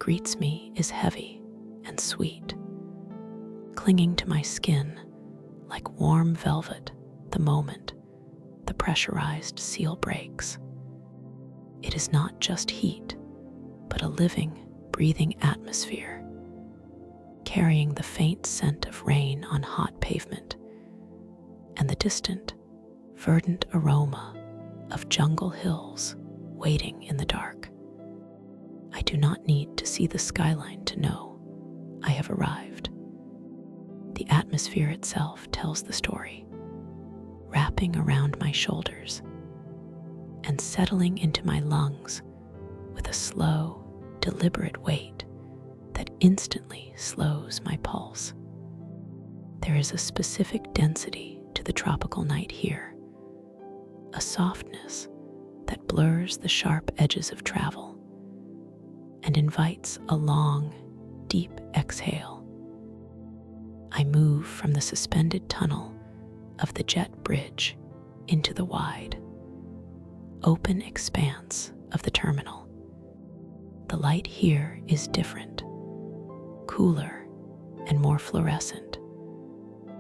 greets me is heavy and sweet, clinging to my skin like warm velvet the moment the pressurized seal breaks. It is not just heat, but a living, breathing atmosphere, carrying the faint scent of rain on hot pavement and the distant, verdant aroma of jungle hills waiting in the dark. I do not need to see the skyline to know I have arrived. The atmosphere itself tells the story, wrapping around my shoulders and settling into my lungs with a slow, deliberate weight that instantly slows my pulse. There is a specific density to the tropical night here, a softness that blurs the sharp edges of travel and invites a long, deep exhale. I move from the suspended tunnel of the jet bridge into the wide, open expanse of the terminal. The light here is different, cooler and more fluorescent,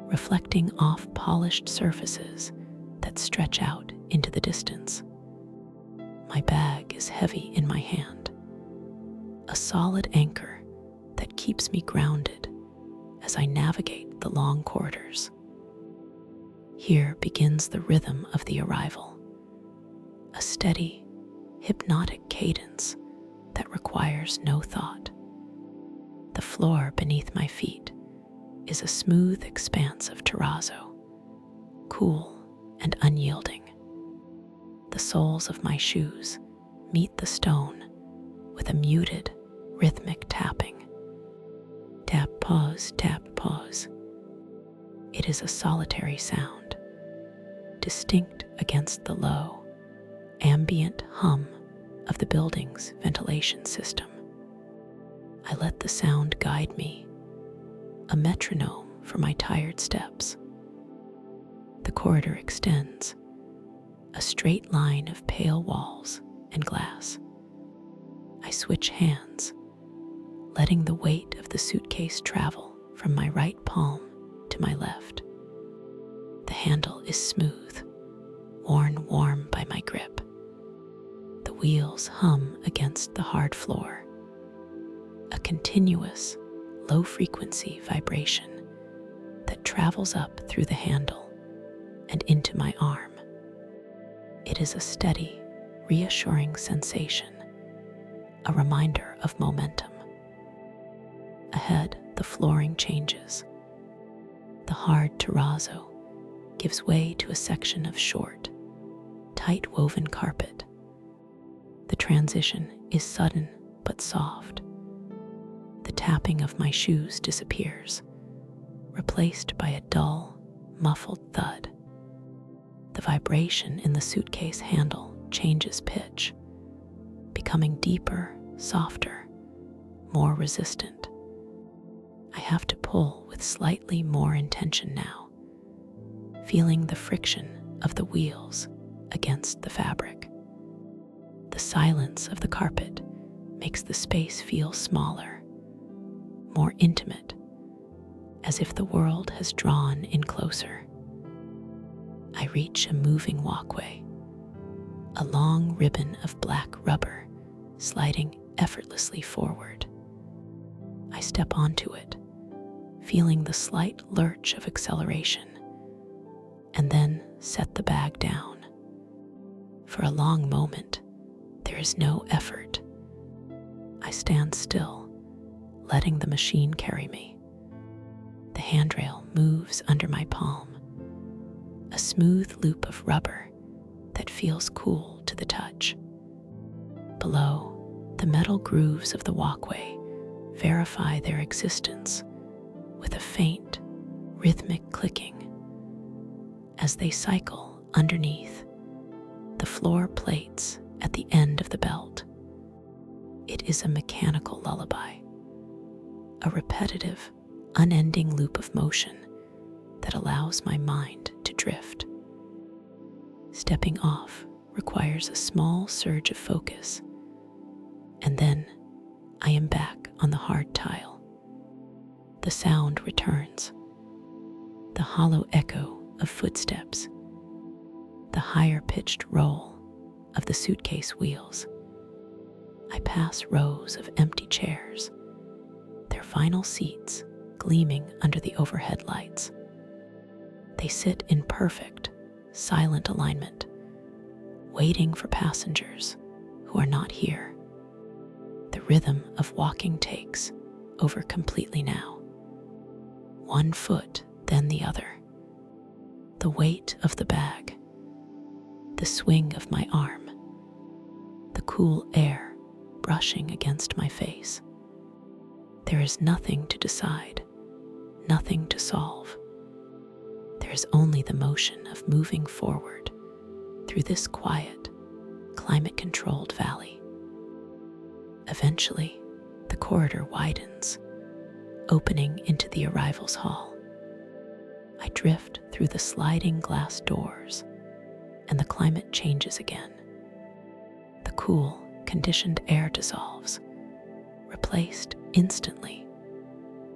reflecting off polished surfaces that stretch out into the distance. My bag is heavy in my hand, a solid anchor that keeps me grounded as I navigate the long corridors. Here begins the rhythm of the arrival, a steady, hypnotic cadence that requires no thought. The floor beneath my feet is a smooth expanse of terrazzo, cool and unyielding. The soles of my shoes meet the stone with a muted, rhythmic tapping. Tap, pause, tap, pause. It is a solitary sound, distinct against the low, ambient hum of the building's ventilation system. I let the sound guide me, a metronome for my tired steps. The corridor extends, a straight line of pale walls and glass. I switch hands, letting the weight of the suitcase travel from my right palm to my left. The handle is smooth, worn warm by my grip. The wheels hum against the hard floor, a continuous, low-frequency vibration that travels up through the handle and into my arm. It is a steady, reassuring sensation, a reminder of momentum. Ahead, the flooring changes. The hard terrazzo gives way to a section of short, tight-woven carpet. The transition is sudden but soft. The tapping of my shoes disappears, replaced by a dull, muffled thud. The vibration in the suitcase handle changes pitch, becoming deeper, softer, more resistant. I have to pull with slightly more intention now, feeling the friction of the wheels against the fabric. The silence of the carpet makes the space feel smaller, more intimate, as if the world has drawn in closer. I reach a moving walkway, a long ribbon of black rubber sliding effortlessly forward. I step onto it, feeling the slight lurch of acceleration, and then set the bag down. For a long moment, there is no effort. I stand still, letting the machine carry me. The handrail moves under my palm, a smooth loop of rubber that feels cool to the touch. Below, the metal grooves of the walkway verify their existence with a faint, rhythmic clicking. As they cycle underneath the floor plates at the end of the belt, it is a mechanical lullaby, a repetitive, unending loop of motion that allows my mind to drift. Stepping off requires a small surge of focus, and then I I am back on the hard tile. The sound returns, the hollow echo of footsteps, the higher-pitched roll of the suitcase wheels. I pass rows of empty chairs, their final seats gleaming under the overhead lights. They sit in perfect, silent alignment, waiting for passengers who are not here. The rhythm of walking takes over completely now. One foot, then the other. The weight of the bag, the swing of my arm, the cool air brushing against my face. There is nothing to decide, nothing to solve. There is only the motion of moving forward through this quiet, climate-controlled valley. Eventually, the corridor widens, opening into the arrivals hall. I drift through the sliding glass doors, and the climate changes again. The cool, conditioned air dissolves, replaced instantly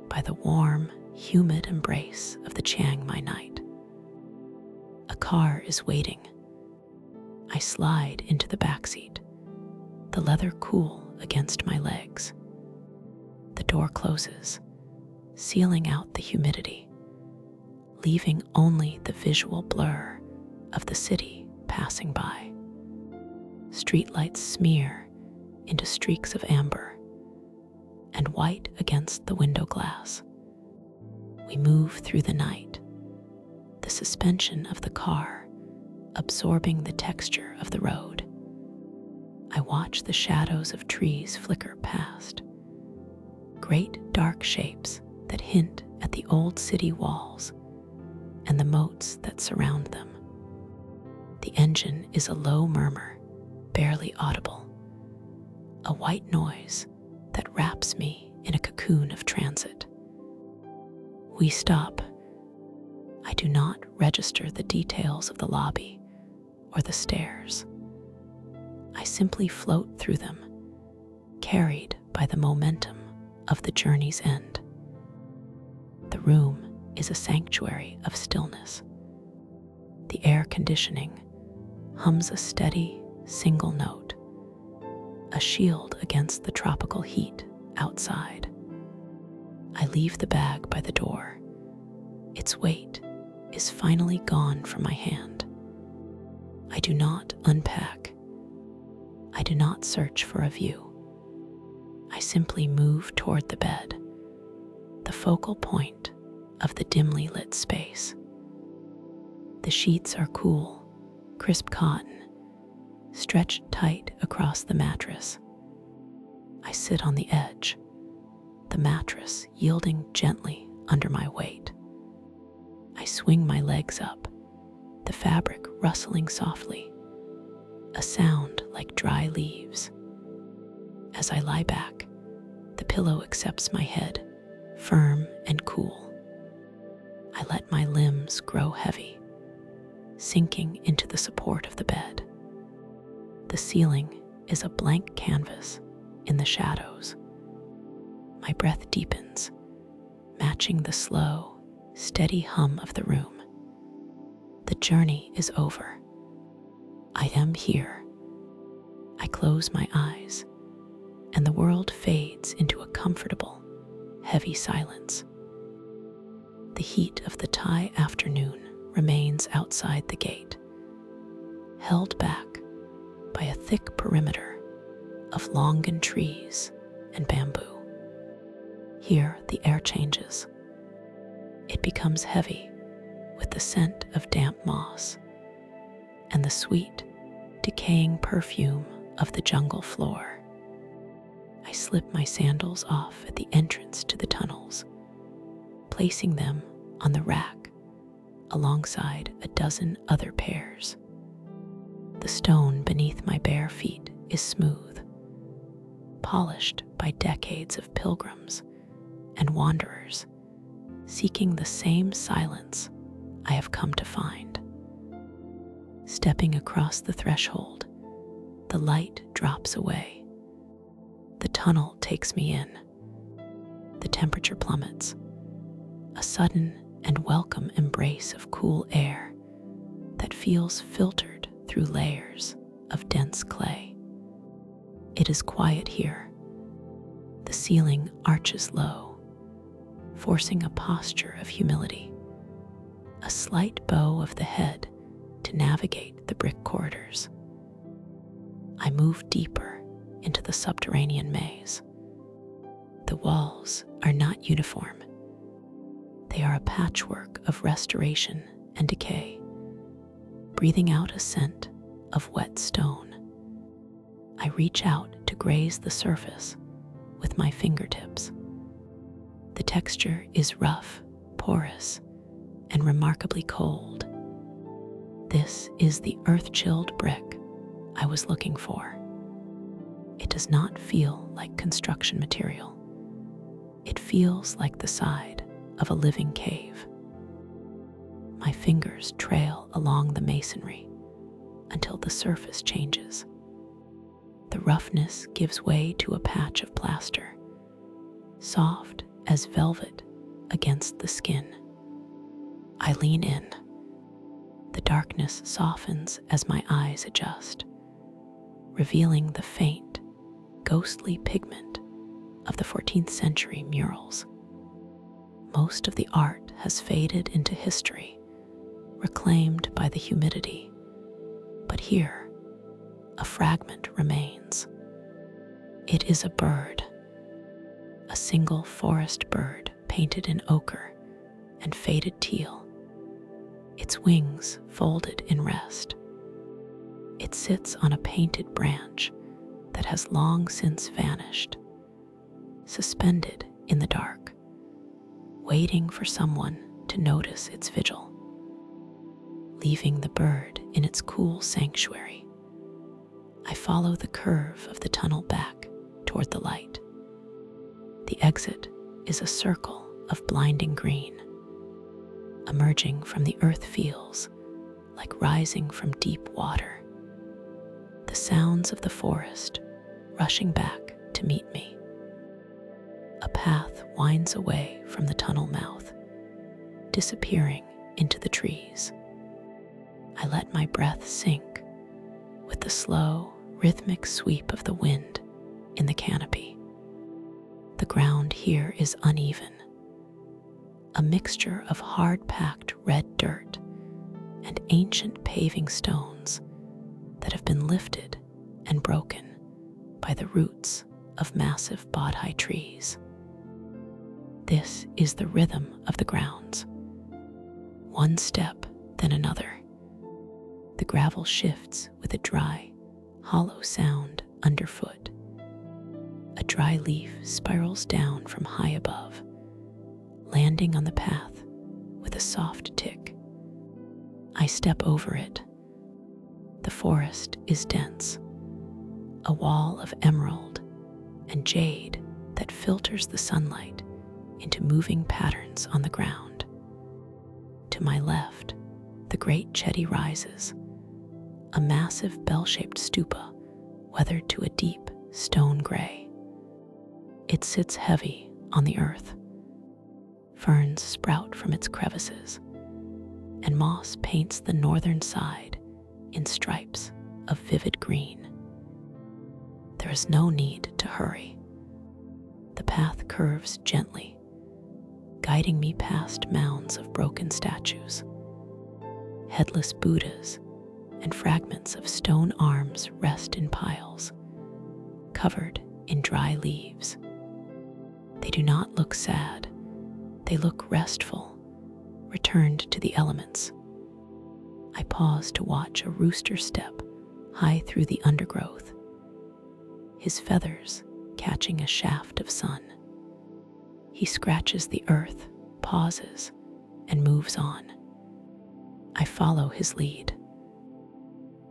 by the warm, humid embrace of the Chiang Mai night. A car is waiting. I slide into the backseat, the leather cool against my legs. The door closes, sealing out the humidity, leaving only the visual blur of the city passing by. Streetlights smear into streaks of amber and white against the window glass. We move through the night, the suspension of the car absorbing the texture of the road. I watch the shadows of trees flicker past, great dark shapes that hint at the old city walls and the moats that surround them. The engine is a low murmur, barely audible, a white noise that wraps me in a cocoon of transit. We stop. I do not register the details of the lobby or the stairs. I simply float through them, carried by the momentum of the journey's end. The room is a sanctuary of stillness. The air conditioning hums a steady, single note, a shield against the tropical heat outside. I leave the bag by the door. Its weight is finally gone from my hand. I do not unpack. I do not search for a view. I simply move toward the bed, the focal point of the dimly lit space. The sheets are cool, crisp cotton, stretched tight across the mattress. I sit on the edge, the mattress yielding gently under my weight. I swing my legs up, the fabric rustling softly, a sound like dry leaves. As I lie back, the pillow accepts my head, firm and cool. I let my limbs grow heavy, sinking into the support of the bed. The ceiling is a blank canvas in the shadows. My breath deepens, matching the slow, steady hum of the room. The journey is over. I am here. I close my eyes, and the world fades into a comfortable, heavy silence. The heat of the Thai afternoon remains outside the gate, held back by a thick perimeter of longan trees and bamboo. Here the air changes. It becomes heavy with the scent of damp moss and the sweet, decaying perfume of the jungle floor. I slip my sandals off at the entrance to the tunnels, placing them on the rack alongside a dozen other pairs. The stone beneath my bare feet is smooth, polished by decades of pilgrims and wanderers seeking the same silence I have come to find. Stepping across the threshold, the light drops away. The tunnel takes me in. The temperature plummets, a sudden and welcome embrace of cool air that feels filtered through layers of dense clay. It is quiet here. The ceiling arches low, forcing a posture of humility, a slight bow of the head to navigate the brick corridors. I move deeper into the subterranean maze. The walls are not uniform. They are a patchwork of restoration and decay, breathing out a scent of wet stone. I reach out to graze the surface with my fingertips. The texture is rough, porous, and remarkably cold. This is the earth-chilled brick I was looking for. It does not feel like construction material. It feels like the side of a living cave. My fingers trail along the masonry until the surface changes. The roughness gives way to a patch of plaster, soft as velvet against the skin. I lean in. The darkness softens as my eyes adjust, revealing the faint, ghostly pigment of the 14th century murals. Most of the art has faded into history, reclaimed by the humidity, but here, a fragment remains. It is a bird, a single forest bird painted in ochre and faded teal, its wings folded in rest. It sits on a painted branch that has long since vanished, suspended in the dark, waiting for someone to notice its vigil. Leaving the bird in its cool sanctuary, I follow the curve of the tunnel back toward the light. The exit is a circle of blinding green. Emerging from the earth feels like rising from deep water. The sounds of the forest rushing back to meet me. A path winds away from the tunnel mouth, disappearing into the trees. I let my breath sink with the slow, rhythmic sweep of the wind in the canopy. The ground here is uneven, a mixture of hard-packed red dirt and ancient paving stones that have been lifted and broken by the roots of massive bonsai trees. This is the rhythm of the grounds. One step, then another. The gravel shifts with a dry, hollow sound underfoot. A dry leaf spirals down from high above, landing on the path with a soft tick. I step over it. The forest is dense, a wall of emerald and jade that filters the sunlight into moving patterns on the ground. To my left, the Great Chedi rises, a massive bell-shaped stupa weathered to a deep stone gray. It sits heavy on the earth. Ferns sprout from its crevices, and moss paints the northern side in stripes of vivid green. There is no need to hurry. The path curves gently, guiding me past mounds of broken statues. Headless Buddhas and fragments of stone arms rest in piles, covered in dry leaves. They do not look sad. They look restful, returned to the elements. I pause to watch a rooster step high through the undergrowth, his feathers catching a shaft of sun. He scratches the earth, pauses, and moves on. I follow his lead.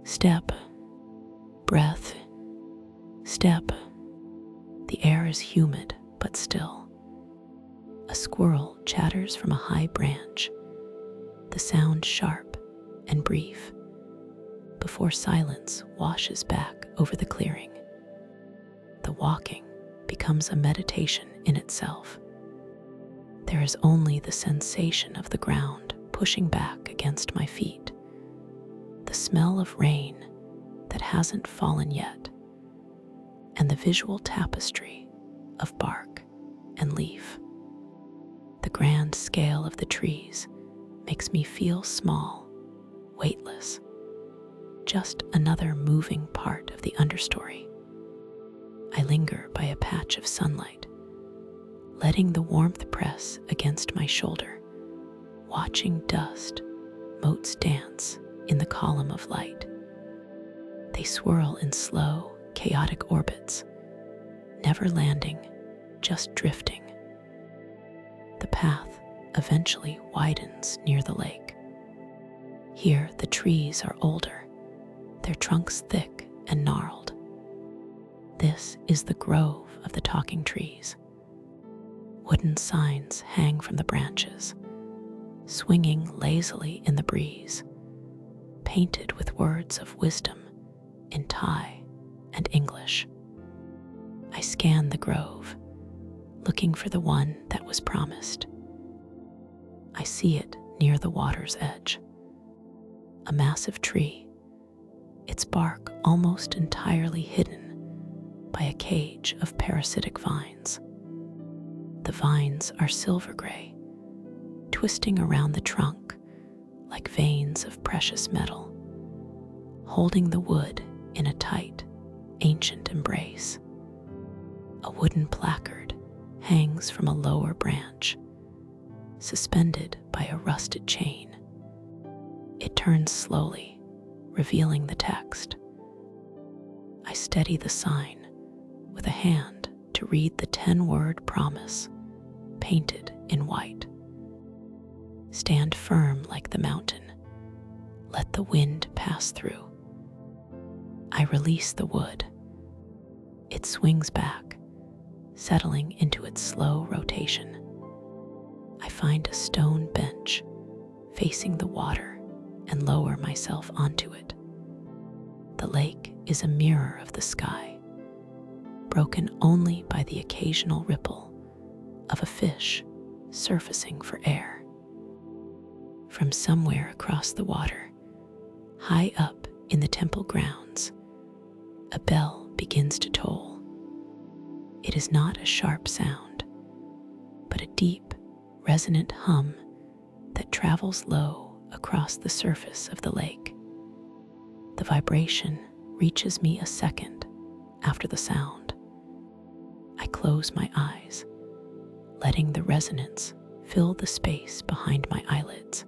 Step, breath, step. The air is humid but still. A squirrel chatters from a high branch, the sound sharp and brief, before silence washes back over the clearing. The walking becomes a meditation in itself. There is only the sensation of the ground pushing back against my feet, the smell of rain that hasn't fallen yet, and the visual tapestry of bark and leaf. The grand scale of the trees makes me feel small, weightless, just another moving part of the understory. I linger by a patch of sunlight, letting the warmth press against my shoulder, watching dust motes dance in the column of light. They swirl in slow, chaotic orbits, never landing, just drifting. The path eventually widens near the lake. Here the trees are older, their trunks thick and gnarled. This is the grove of the talking trees. Wooden signs hang from the branches, swinging lazily in the breeze, painted with words of wisdom in Thai and English. I scan the grove, looking for the one that was promised. I see it near the water's edge. A massive tree, its bark almost entirely hidden by a cage of parasitic vines. The vines are silver gray, twisting around the trunk like veins of precious metal, holding the wood in a tight, ancient embrace. A wooden placard hangs from a lower branch, suspended by a rusted chain. It turns slowly, revealing the text. I steady the sign with a hand to read the 10-word promise painted in white. Stand firm like the mountain. Let the wind pass through. I release the wood. It swings back, settling into its slow rotation. I find a stone bench facing the water and lower myself onto it. The lake is a mirror of the sky, broken only by the occasional ripple of a fish surfacing for air. From somewhere across the water, high up in the temple grounds, a bell begins to toll. It is not a sharp sound, but a deep, resonant hum that travels low across the surface of the lake. The vibration reaches me a second after the sound. I close my eyes, letting the resonance fill the space behind my eyelids.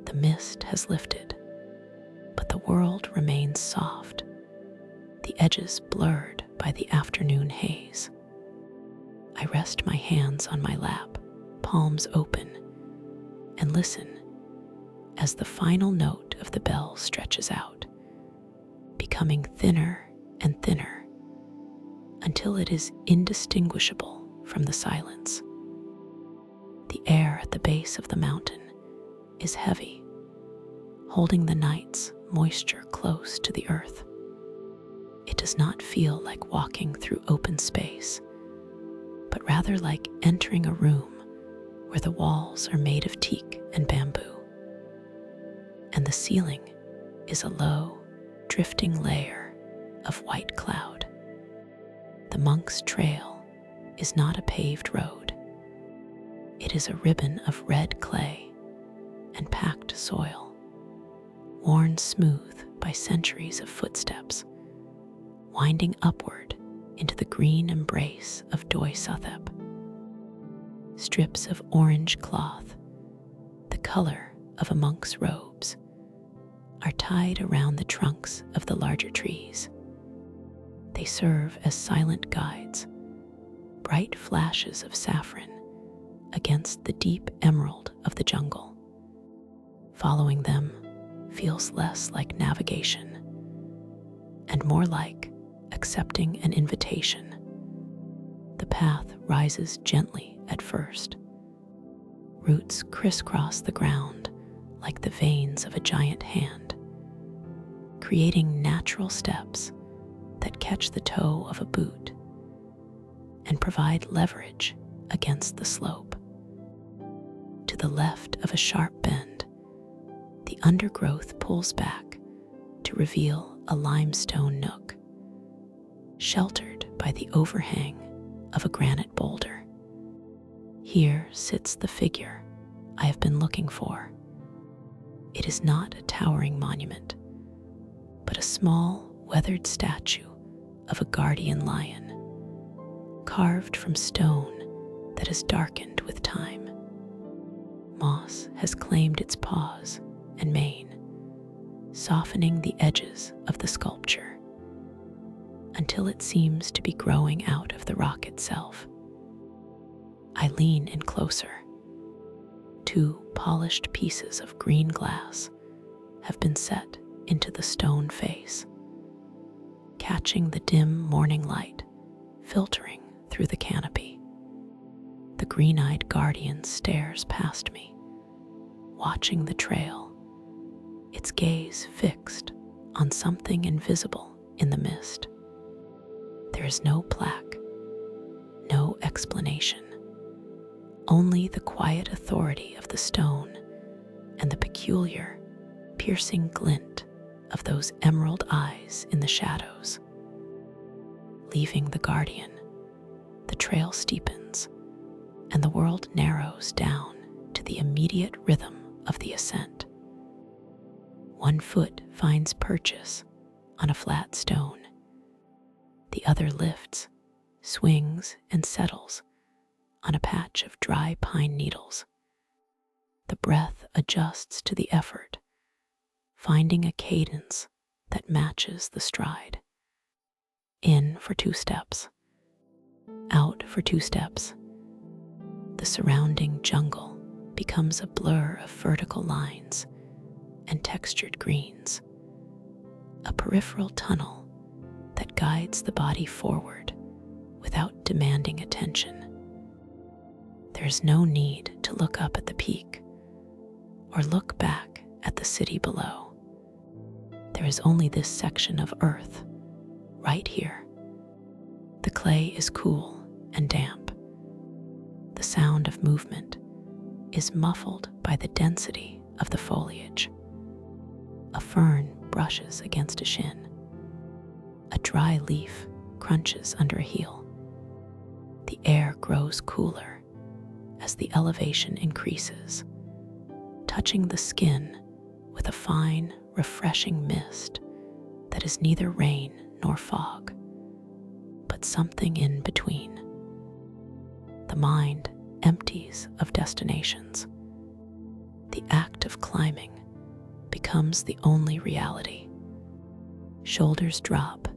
The mist has lifted, but the world remains soft, the edges blurred by the afternoon haze. I rest my hands on my lap, palms open, and listen as the final note of the bell stretches out, becoming thinner and thinner until it is indistinguishable from the silence. The air at the base of the mountain is heavy, holding the night's moisture close to the earth. It does not feel like walking through open space, but rather like entering a room where the walls are made of teak and bamboo, and the ceiling is a low, drifting layer of white cloud. The monk's trail is not a paved road. It is a ribbon of red clay and packed soil, worn smooth by centuries of footsteps, winding upward into the green embrace of Doi Suthep. Strips of orange cloth, the color of a monk's robes, are tied around the trunks of the larger trees. They serve as silent guides, bright flashes of saffron against the deep emerald of the jungle. Following them feels less like navigation and more like accepting an invitation. The path rises gently at first. Roots crisscross the ground like the veins of a giant hand, creating natural steps that catch the toe of a boot and provide leverage against the slope. To the left of a sharp bend, the undergrowth pulls back to reveal a limestone nook, sheltered by the overhang of a granite boulder. Here sits the figure I have been looking for. It is not a towering monument, but a small, weathered statue of a guardian lion, carved from stone that has darkened with time. Moss has claimed its paws and mane, softening the edges of the sculpture until it seems to be growing out of the rock itself. I lean in closer. Two polished pieces of green glass have been set into the stone face, catching the dim morning light filtering through the canopy. The green-eyed guardian stares past me, watching the trail, its gaze fixed on something invisible in the mist. There is no plaque, no explanation, only the quiet authority of the stone and the peculiar, piercing glint of those emerald eyes in the shadows. Leaving the guardian, the trail steepens, and the world narrows down to the immediate rhythm of the ascent. One foot finds purchase on a flat stone. The other lifts, swings, and settles on a patch of dry pine needles. The breath adjusts to the effort, finding a cadence that matches the stride. In for 2 steps, out for 2 steps. The surrounding jungle becomes a blur of vertical lines and textured greens, a peripheral tunnel that guides the body forward without demanding attention. There is no need to look up at the peak or look back at the city below. There is only this section of earth, right here. The clay is cool and damp. The sound of movement is muffled by the density of the foliage. A fern brushes against a shin. A dry leaf crunches under a heel. The air grows cooler as the elevation increases, touching the skin with a fine, refreshing mist that is neither rain nor fog, but something in between. The mind empties of destinations. The act of climbing becomes the only reality. Shoulders drop.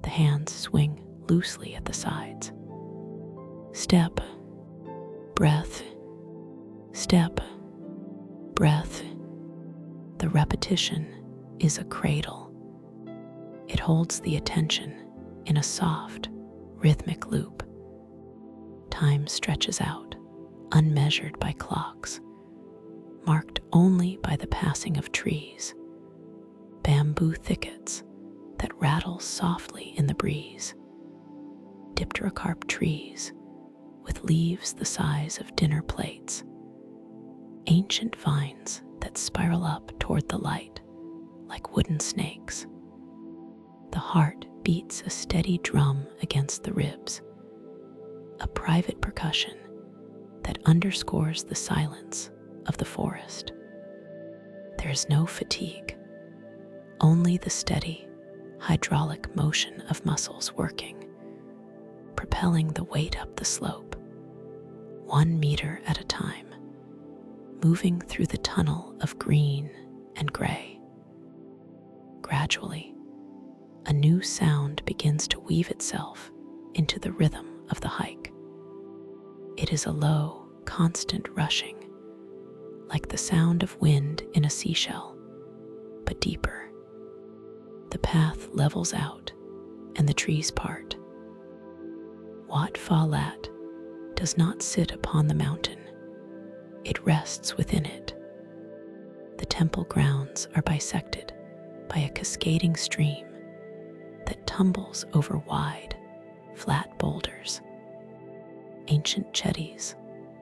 The hands swing loosely at the sides. Step, breath, step, breath. The repetition is a cradle. It holds the attention in a soft, rhythmic loop. Time stretches out, unmeasured by clocks, marked only by the passing of trees, bamboo thickets that rattle softly in the breeze, dipterocarp trees with leaves the size of dinner plates, ancient vines that spiral up toward the light like wooden snakes. The heart beats a steady drum against the ribs, a private percussion that underscores the silence of the forest. There is no fatigue, only the steady, hydraulic motion of muscles working, propelling the weight up the slope, 1 meter at a time, moving through the tunnel of green and gray. Gradually, a new sound begins to weave itself into the rhythm of the hike. It is a low, constant rushing, like the sound of wind in a seashell, but deeper. The path levels out and the trees part. Wat Pha Lat does not sit upon the mountain. It rests within it. The temple grounds are bisected by a cascading stream that tumbles over wide, flat boulders. Ancient jetties,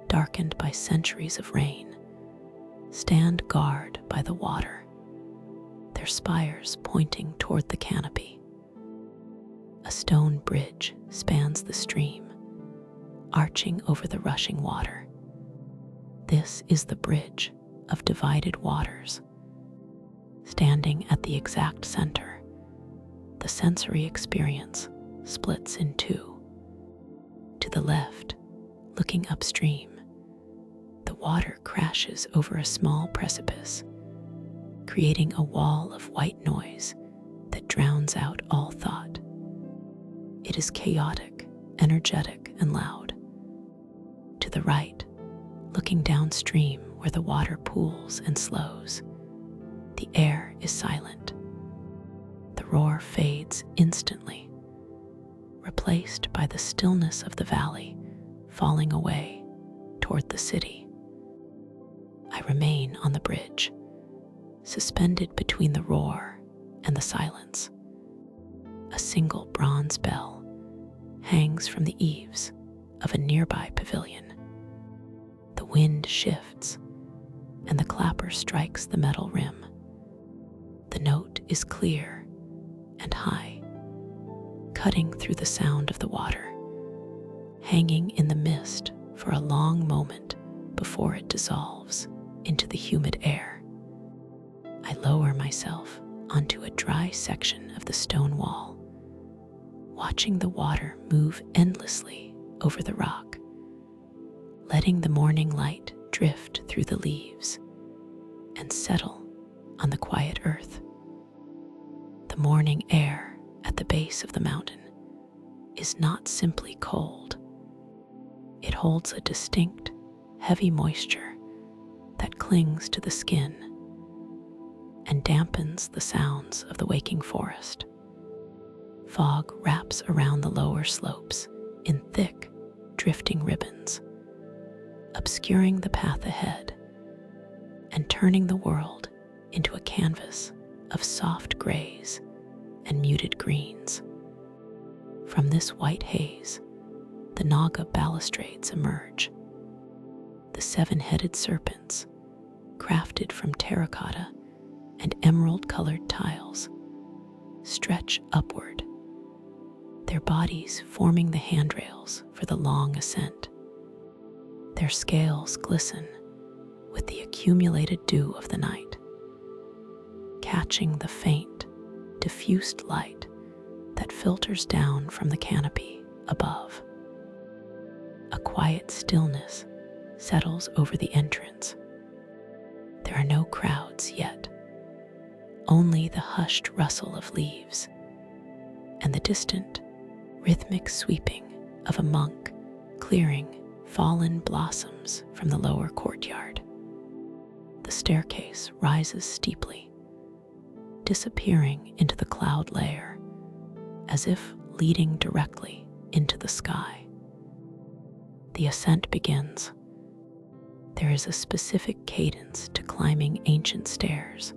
darkened by centuries of rain, stand guard by the water, their spires pointing toward the canopy. A stone bridge spans the stream, arching over the rushing water. This is the bridge of divided waters. Standing at the exact center, the sensory experience splits in two. To the left, looking upstream, the water crashes over a small precipice, creating a wall of white noise that drowns out all thought. It is chaotic, energetic, and loud. To the right, looking downstream where the water pools and slows, the air is silent. The roar fades instantly, replaced by the stillness of the valley falling away toward the city. I remain on the bridge, suspended between the roar and the silence. A single bronze bell hangs from the eaves of a nearby pavilion. The wind shifts, and the clapper strikes the metal rim. The note is clear and high, cutting through the sound of the water, hanging in the mist for a long moment before it dissolves into the humid air. I lower myself onto a dry section of the stone wall, watching the water move endlessly over the rock, letting the morning light drift through the leaves and settle on the quiet earth. The morning air at the base of the mountain is not simply cold. It holds a distinct, heavy moisture that clings to the skin and dampens the sounds of the waking forest. Fog wraps around the lower slopes in thick, drifting ribbons, obscuring the path ahead and turning the world into a canvas of soft grays and muted greens. From this white haze, the Naga balustrades emerge. The seven-headed serpents, crafted from terracotta and emerald-colored tiles, stretch upward, their bodies forming the handrails for the long ascent. Their scales glisten with the accumulated dew of the night, catching the faint, diffused light that filters down from the canopy above. A quiet stillness settles over the entrance. There are no crowds yet, only the hushed rustle of leaves and the distant, rhythmic sweeping of a monk clearing fallen blossoms from the lower courtyard. The staircase rises steeply, disappearing into the cloud layer, as if leading directly into the sky. The ascent begins. There is a specific cadence to climbing ancient stairs,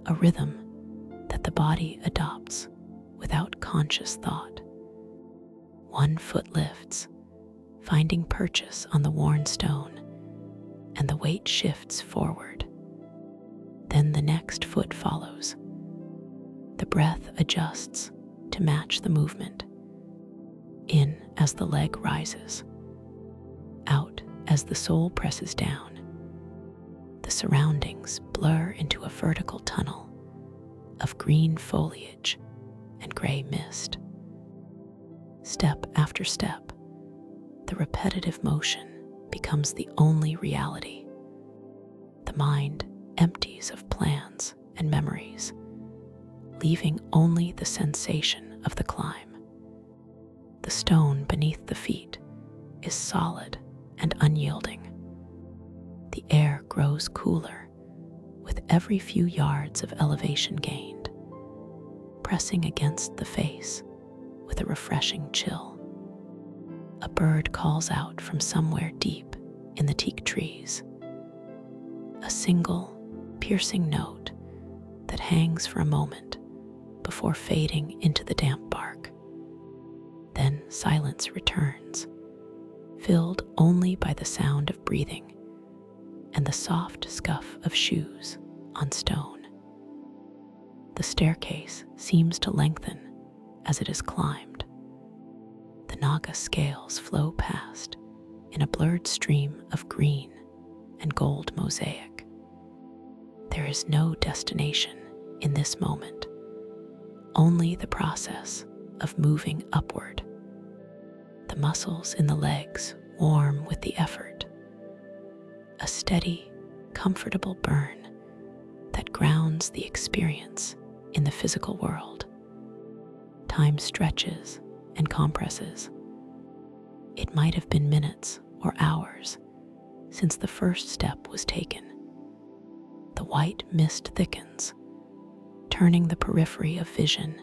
a rhythm that the body adopts without conscious thought. One foot lifts, finding purchase on the worn stone, and the weight shifts forward. Then the next foot follows. The breath adjusts to match the movement. In as the leg rises, out as the sole presses down. The surroundings blur into a vertical tunnel of green foliage and gray mist. Step after step, the repetitive motion becomes the only reality. The mind empties of plans and memories, leaving only the sensation of the climb. The stone beneath the feet is solid and unyielding. The air grows cooler with every few yards of elevation gained, pressing against the face with a refreshing chill. A bird calls out from somewhere deep in the teak trees, a single, piercing note that hangs for a moment before fading into the damp bark. Then silence returns, filled only by the sound of breathing and the soft scuff of shoes on stone. The staircase seems to lengthen as it is climbed. The Naga scales flow past in a blurred stream of green and gold mosaic. There is no destination in this moment, only the process of moving upward. The muscles in the legs warm with the effort, a steady, comfortable burn that grounds the experience in the physical world. Time stretches and compresses. It might have been minutes or hours since the first step was taken. The white mist thickens, turning the periphery of vision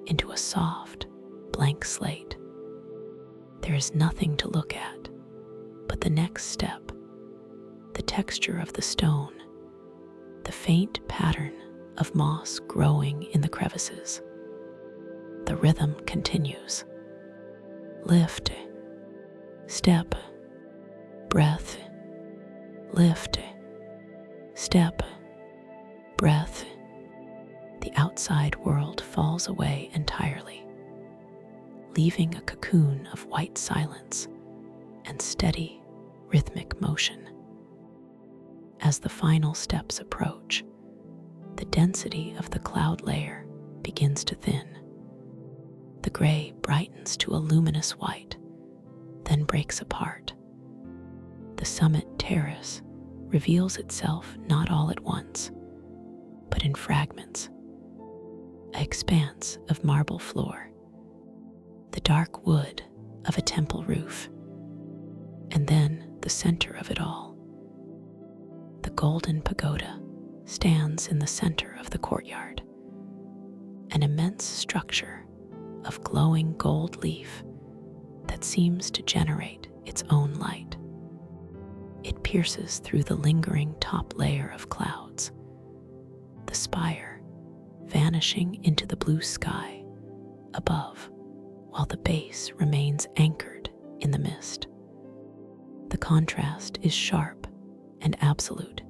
into a soft, blank slate. There is nothing to look at but the next step, the texture of the stone, the faint pattern of moss growing in the crevices. The rhythm continues. Lift, step, breath, lift, step, breath. The outside world falls away entirely, leaving a cocoon of white silence and steady, rhythmic motion. As the final steps approach, the density of the cloud layer begins to thin. The gray brightens to a luminous white, then breaks apart. The summit terrace reveals itself not all at once, but in fragments. An expanse of marble floor, the dark wood of a temple roof, and then the center of it all. The golden pagoda stands in the center of the courtyard, an immense structure of glowing gold leaf that seems to generate its own light. It pierces through the lingering top layer of clouds, the spire vanishing into the blue sky above, while the base remains anchored in the mist. The contrast is sharp and absolute.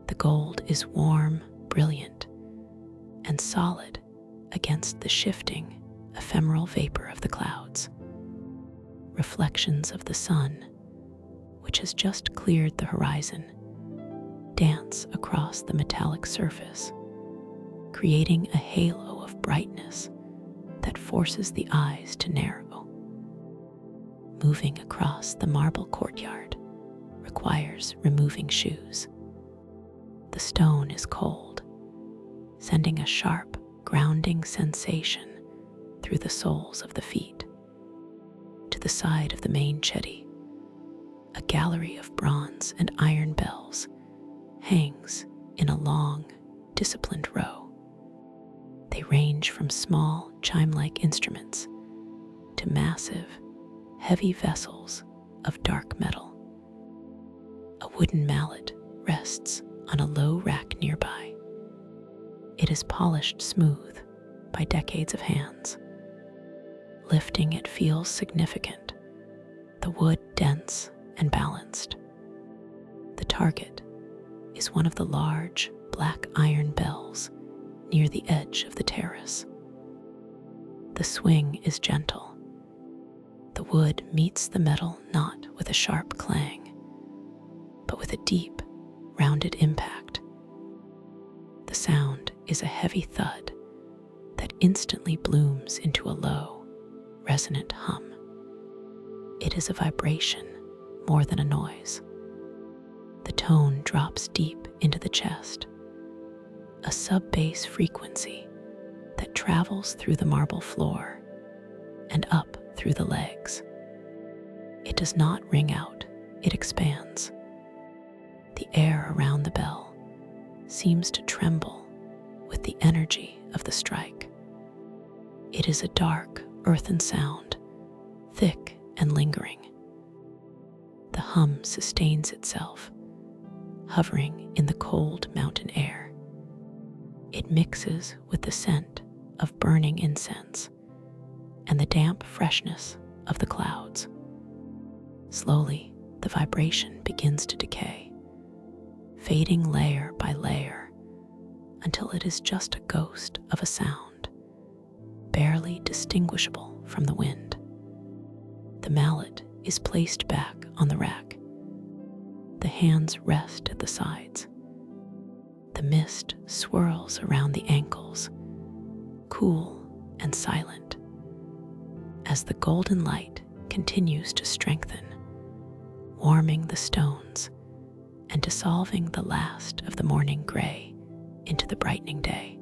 The gold is warm, brilliant, and solid against the shifting, ephemeral vapor of the clouds. Reflections of the sun, which has just cleared the horizon, dance across the metallic surface, creating a halo of brightness that forces the eyes to narrow. Moving across the marble courtyard requires removing shoes. The stone is cold, sending a sharp, grounding sensation through the soles of the feet. To the side of the main chetty, a gallery of bronze and iron bells hangs in a long, disciplined row. They range from small, chime-like instruments to massive, heavy vessels of dark metal. A wooden mallet rests on a low rack nearby. It is polished smooth by decades of hands. Lifting it feels significant, the wood dense and balanced. The target is one of the large black iron bells near the edge of the terrace. The swing is gentle. The wood meets the metal not with a sharp clang, but with a deep, rounded impact. The sound is a heavy thud that instantly blooms into a low, resonant hum. It is a vibration more than a noise. The tone drops deep into the chest, a sub-bass frequency that travels through the marble floor and up through the legs. It does not ring out, it expands. The air around the bell seems to tremble with the energy of the strike. It is a dark, earthen sound, thick and lingering. The hum sustains itself, hovering in the cold mountain air. It mixes with the scent of burning incense, and the damp freshness of the clouds. Slowly, the vibration begins to decay, fading layer by layer until it is just a ghost of a sound, barely distinguishable from the wind. The mallet is placed back on the rack. The hands rest at the sides. The mist swirls around the ankles, cool and silent, as the golden light continues to strengthen, warming the stones and dissolving the last of the morning gray into the brightening day.